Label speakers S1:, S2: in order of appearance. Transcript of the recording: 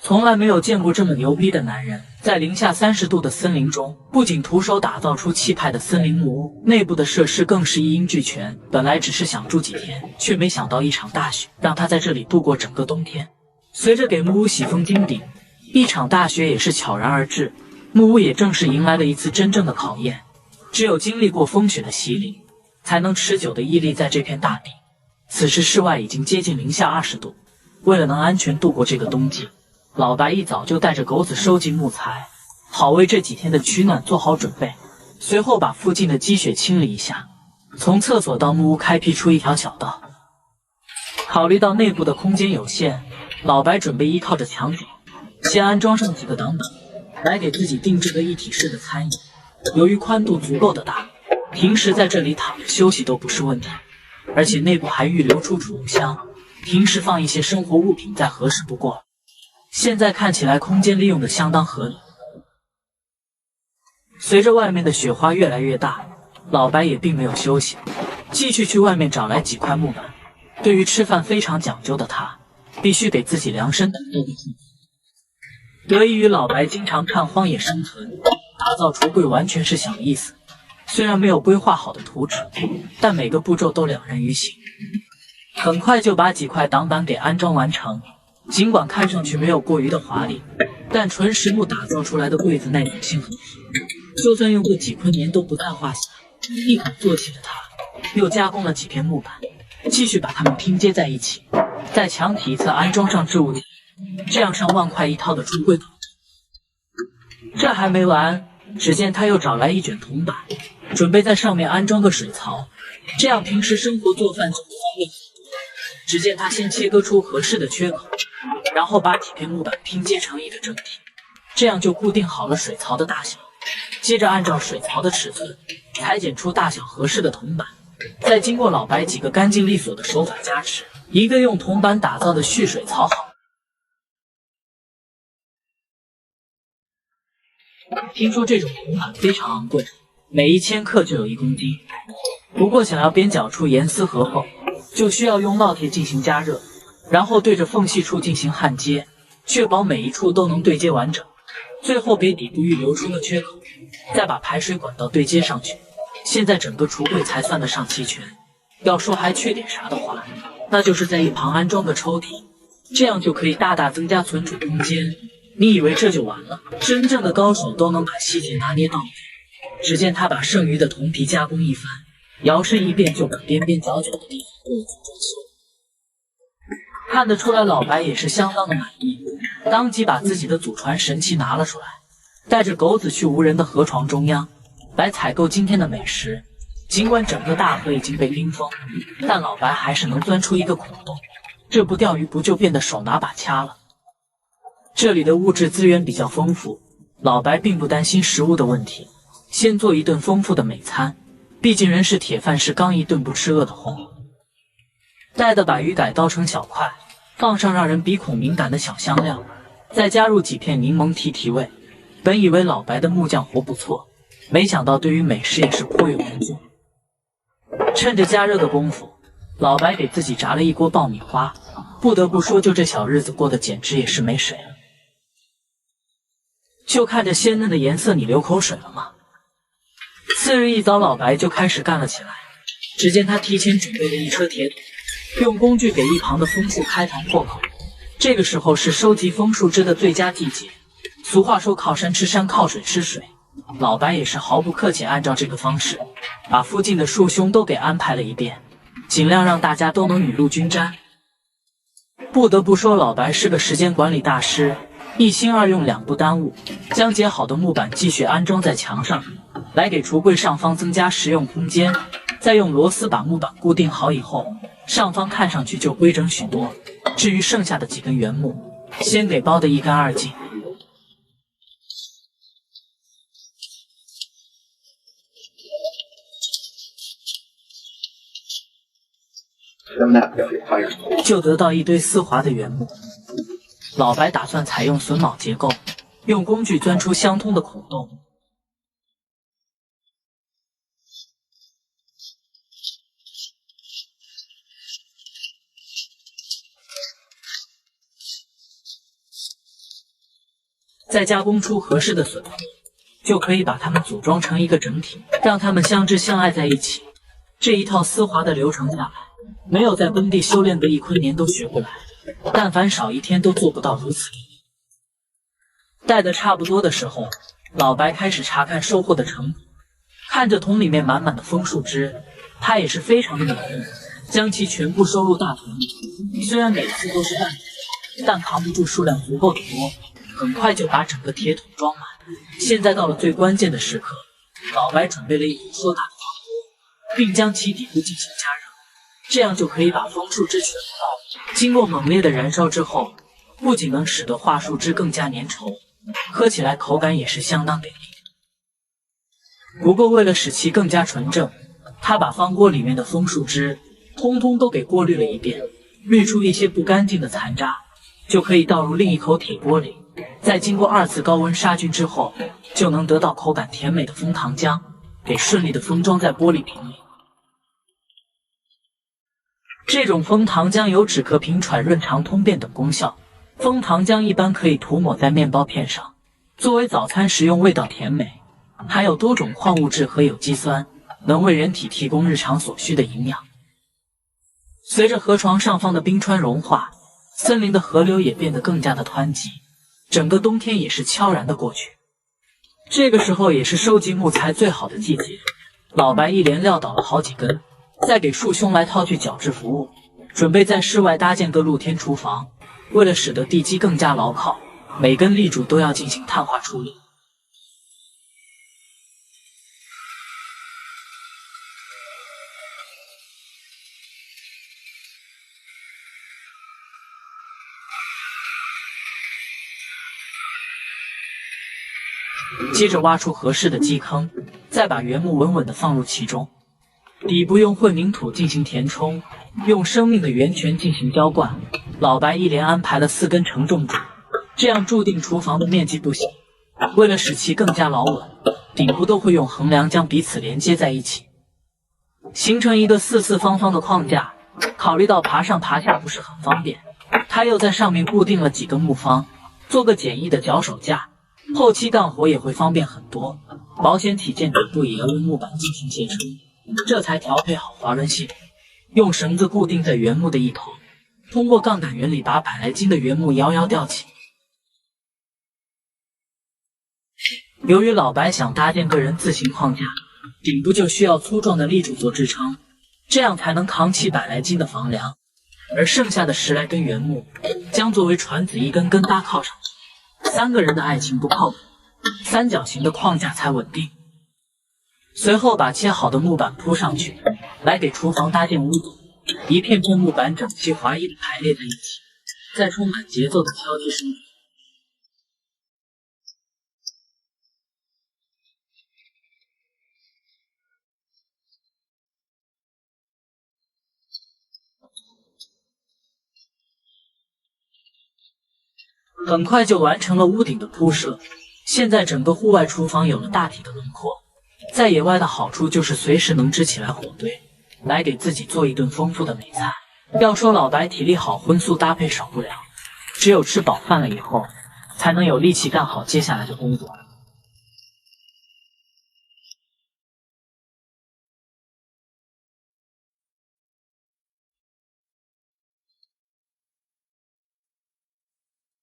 S1: 从来没有见过这么牛逼的男人。在零下30度的森林中，不仅徒手打造出气派的森林木屋，内部的设施更是一应俱全。本来只是想住几天，却没想到一场大雪让他在这里度过整个冬天。随着给木屋洗封金顶，一场大雪也是悄然而至，木屋也正式迎来了一次真正的考验。只有经历过风雪的洗礼，才能持久的屹立在这片大地。此时室外已经接近零下20度，为了能安全度过这个冬季，老白一早就带着狗子收集木材，好为这几天的取暖做好准备。随后把附近的积雪清理一下，从厕所到木屋开辟出一条小道。考虑到内部的空间有限，老白准备依靠着墙角，先安装上几个挡板，来给自己定制个一体式的餐饮。由于宽度足够的大，平时在这里躺着休息都不是问题，而且内部还预留出储物箱，平时放一些生活物品再合适不过了。现在看起来空间利用的相当合理。随着外面的雪花越来越大，老白也并没有休息，继续去外面找来几块木板。对于吃饭非常讲究的他，必须给自己量身打造的住房。得益于老白经常看荒野生存，打造橱柜完全是小意思。虽然没有规划好的图纸，但每个步骤都了然于心，很快就把几块挡板给安装完成。尽管看上去没有过于的华丽，但纯实木打造出来的柜子耐久性很好，就算用个几坤年都不在话下。一鼓作气的他，又加工了几片木板，继续把它们拼接在一起，在墙体一侧安装上置物架，这样上万块一套的橱柜搞定。这还没完，只见他又找来一卷铜板，准备在上面安装个水槽，这样平时生活做饭就不方便。只见他先切割出合适的缺口，然后把几片木板拼接成一个整体，这样就固定好了水槽的大小。接着按照水槽的尺寸裁剪出大小合适的铜板，再经过老白几个干净利索的手法加持，一个用铜板打造的蓄水槽好。听说这种铜板非常昂贵，每1000克就有1公斤。不过想要边角处严丝合缝，就需要用烙铁进行加热，然后对着缝隙处进行焊接，确保每一处都能对接完整。最后给底部预留出个缺口，再把排水管道对接上去。现在整个橱柜才算得上齐全。要说还缺点啥的话，那就是在一旁安装个抽屉，这样就可以大大增加存储空间。你以为这就完了？真正的高手都能把细节拿捏到位。只见他把剩余的铜皮加工一番，摇身一变就把边边角角的地方都有装修。看得出来老白也是相当的满意，当即把自己的祖传神器拿了出来，带着狗子去无人的河床中央来采购今天的美食。尽管整个大河已经被冰封，但老白还是能钻出一个孔洞，这不钓鱼不就变得手拿把掐了。这里的物质资源比较丰富，老白并不担心食物的问题，先做一顿丰富的美餐，毕竟人是铁饭是刚一顿不吃饿得慌。待的把鱼改刀成小块，放上让人鼻孔敏感的小香料，再加入几片柠檬提味。本以为老白的木匠活不错，没想到对于美食也是颇有研究。趁着加热的功夫，老白给自己炸了一锅爆米花，不得不说就这小日子过得简直也是没谁了。就看着鲜嫩的颜色，你流口水了吗？次日一早，老白就开始干了起来。只见他提前准备了一车铁桶，用工具给一旁的枫树开膛破口。这个时候是收集枫树枝的最佳季节，俗话说靠山吃山，靠水吃水。老白也是毫不客气，按照这个方式，把附近的树兄都给安排了一遍，尽量让大家都能雨露均沾。不得不说，老白是个时间管理大师，一心二用，两不耽误，将结好的木板继续安装在墙上，来给橱柜上方增加实用空间。再用螺丝把木板固定好以后，上方看上去就规整许多。至于剩下的几根原木，先给包得一干二净。就得到一堆丝滑的原木。老白打算采用榫卯结构，用工具钻出相通的孔洞。再加工出合适的笋皮，就可以把它们组装成一个整体，让它们相知相爱在一起。这一套丝滑的流程下来，没有在奔地修炼个1坤年都学不来，但凡少一天都做不到如此。带的差不多的时候，老白开始查看收获的成果，看着桶里面满满的枫树枝，他也是非常的满意，将其全部收入大桶里。虽然每次都是半桶，但扛不住数量足够的多，很快就把整个铁桶装满。现在到了最关键的时刻，老白准备了一壶硕大的方锅，并将其底部进行加热，这样就可以把枫树枝全部倒入。经过猛烈的燃烧之后，不仅能使得桦树枝更加粘稠，喝起来口感也是相当给力。不过为了使其更加纯正，他把方锅里面的枫树枝通通都给过滤了一遍，滤出一些不干净的残渣，就可以倒入另一口铁锅里，再经过2次高温杀菌之后，就能得到口感甜美的枫糖浆，给顺利的封装在玻璃瓶里。这种枫糖浆有止咳平喘、润肠通便等功效。枫糖浆一般可以涂抹在面包片上，作为早餐食用，味道甜美，含有多种矿物质和有机酸，能为人体提供日常所需的营养。随着河床上方的冰川融化，森林的河流也变得更加的湍急，整个冬天也是悄然的过去。这个时候也是收集木材最好的季节，老白一连撂倒了好几根，再给树兄来套具矫治服务，准备在室外搭建个露天厨房。为了使得地基更加牢靠，每根立柱都要进行碳化处理。接着挖出合适的基坑，再把原木稳稳地放入其中，底部用混凝土进行填充，用生命的源泉进行浇灌。老白一连安排了4根承重柱，这样注定厨房的面积不小。为了使其更加牢稳，顶部都会用横梁将彼此连接在一起，形成一个四四方方的框架。考虑到爬上爬下不是很方便，他又在上面固定了几个木方，做个简易的脚手架，后期干活也会方便很多。保险起见，底部也要用木板进行接撑，这才调配好滑轮系统。用绳子固定在原木的一头，通过杠杆原理把100来斤的原木摇摇吊起。由于老白想搭建个人字形框架，顶部就需要粗壮的立柱做支撑，这样才能扛起100来斤的房梁。而剩下的10来根原木将作为船子一根根搭靠上去。3个人的爱情不靠谱，三角形的框架才稳定。随后把切好的木板铺上去，来给厨房搭建屋顶。一片片木板整齐划一的排列在一起，再充满节奏的挑剔声。很快就完成了屋顶的铺设，现在整个户外厨房有了大体的轮廓。在野外的好处就是随时能支起来火堆，来给自己做一顿丰富的美菜。要说老白体力好，荤素搭配少不了，只有吃饱饭了以后，才能有力气干好接下来的工作。